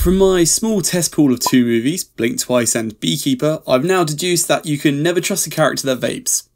From my small test pool of two movies, Blink Twice and Beekeeper, I've now deduced that you can never trust a character that vapes.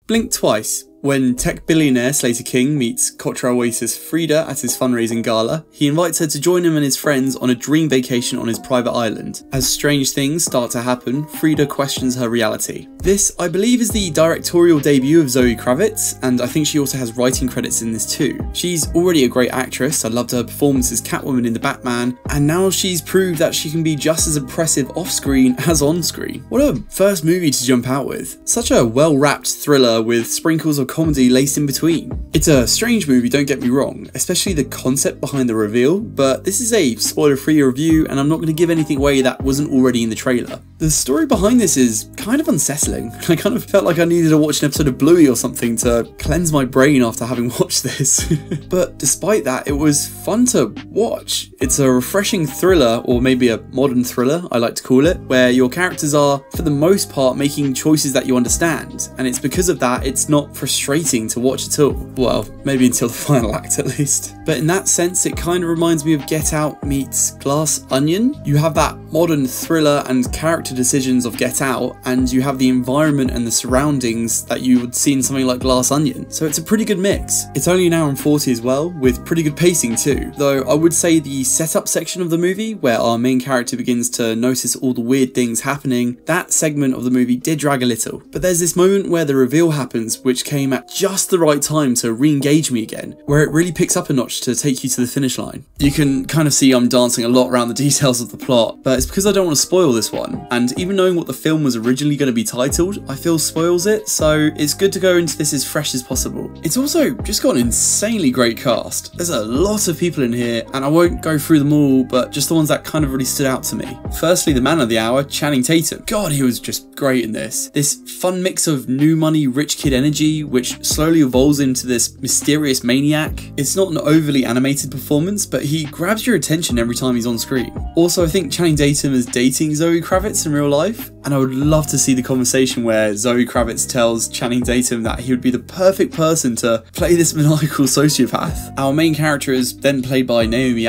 Blink Twice. When tech billionaire Slater King meets cocktail waitress Frida at his fundraising gala, he invites her to join him and his friends on a dream vacation on his private island. As strange things start to happen, Frida questions her reality. This, I believe, is the directorial debut of Zoë Kravitz, and I think she also has writing credits in this too. She's already a great actress, I loved her performance as Catwoman in The Batman, and now she's proved that she can be just as impressive off-screen as on-screen. What a first movie to jump out with. Such a well-wrapped thriller with sprinkles of comedy laced in between. It's a strange movie, don't get me wrong, especially the concept behind the reveal, but this is a spoiler-free review and I'm not going to give anything away that wasn't already in the trailer. The story behind this is kind of unsettling. I kind of felt like I needed to watch an episode of Bluey or something to cleanse my brain after having watched this. But despite that, it was fun to watch. It's a refreshing thriller, or maybe a modern thriller, I like to call it, where your characters are, for the most part, making choices that you understand, and it's because of that it's not frustrating to watch at all. Well, maybe until the final act at least. But in that sense, it kind of reminds me of Get Out meets Glass Onion. You have that modern thriller and character decisions of Get Out, and you have the environment and the surroundings that you would see in something like Glass Onion. So it's a pretty good mix. It's only an hour and 40 as well, with pretty good pacing too. Though I would say the setup section of the movie, where our main character begins to notice all the weird things happening, that segment of the movie did drag a little. But there's this moment where the reveal happens, which came at just the right time to re-engage me again, where it really picks up a notch to take you to the finish line. You can kind of see I'm dancing a lot around the details of the plot, but it's because I don't want to spoil this one, and even knowing what the film was originally going to be titled, I feel spoils it, so it's good to go into this as fresh as possible. It's also just got an insanely great cast. There's a lot of people in here, and I won't go through them all, but just the ones that kind of really stood out to me. Firstly, the man of the hour, Channing Tatum. God, he was just great in this. This fun mix of new money, rich kid energy, which slowly evolves into this mysterious maniac. It's not an overly animated performance, but he grabs your attention every time he's on screen. Also, I think Channing Tatum is dating Zoë Kravitz in real life, and I would love to see the conversation where Zoë Kravitz tells Channing Tatum that he would be the perfect person to play this maniacal sociopath. Our main character is then played by Naomi,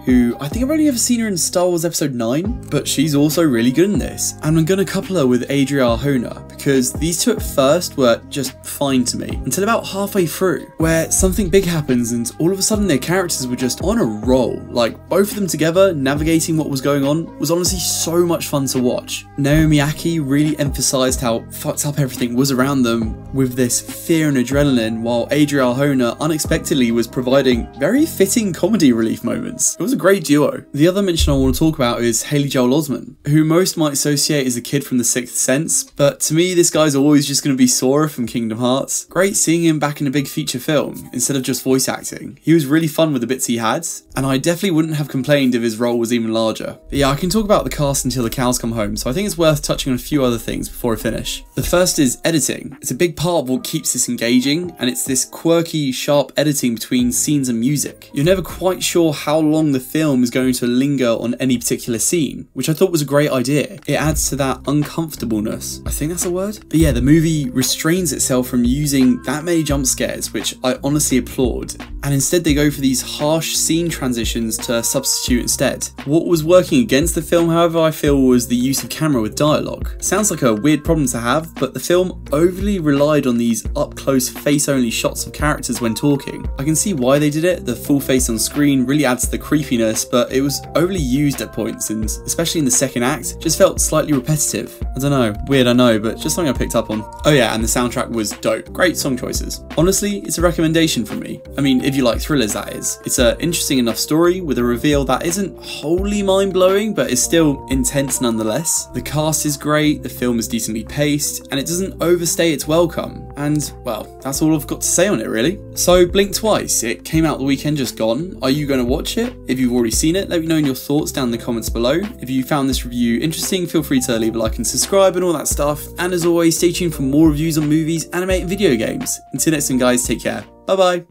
who I think I've only ever seen her in Star Wars Episode 9, but she's also really good in this, and I'm going to couple her with Adria, Arjona, because these two at first were just fine to me, until about halfway through, where something big happens and all of a sudden their characters were just on a roll. Like, both of them together, navigating what was going on, was honestly so much fun to watch. Naomi really emphasised how fucked up everything was around them with this fear and adrenaline, while Adria Arjona unexpectedly was providing very fitting comedy relief moments. It was a great duo. The other mention I want to talk about is Haley Joel Osment, who most might associate as a kid from The Sixth Sense, but to me this guy's always just going to be Sora from Kingdom Hearts. Great seeing him back in a big feature film instead of just voice acting. He was really fun with the bits he had, and I definitely wouldn't have complained if his role was even larger. But yeah, I can talk about the cast until the cows come home, so I think it's worth touching on a few other things before I finish. The first is editing. It's a big part of what keeps this engaging, and it's this quirky, sharp editing between scenes and music. You're never quite sure how long the film is going to linger on any particular scene, which I thought was a great idea. It adds to that uncomfortableness. I think that's a word? But yeah, the movie restrains itself from using that many jump scares, which I honestly applaud, and instead they go for these harsh scene transitions to substitute instead. What was working against the film, however, I feel was the use of camera with dialogue. Sounds like a weird problem to have, but the film overly relied on these up-close face-only shots of characters when talking. I can see why they did it. The full face on screen really adds to the creepiness, but it was overly used at points, and especially in the second act, just felt slightly repetitive. I don't know, weird I know, but just something I picked up on. Oh yeah, and the soundtrack was dope. Great song choices. Honestly, it's a recommendation from me. I mean, if you like thrillers, that is. It's an interesting enough story with a reveal that isn't wholly mind-blowing, but is still intense nonetheless. The cast is great, the film is decently paced, and it doesn't overstay its welcome. And, well, that's all I've got to say on it, really. So, Blink Twice. It came out the weekend just gone. Are you going to watch it? If you've already seen it, let me know your thoughts down in the comments below. If you found this review interesting, feel free to leave a like and subscribe and all that stuff. And as always, stay tuned for more reviews on movies, anime, and video games. Until next time, guys, take care. Bye-bye.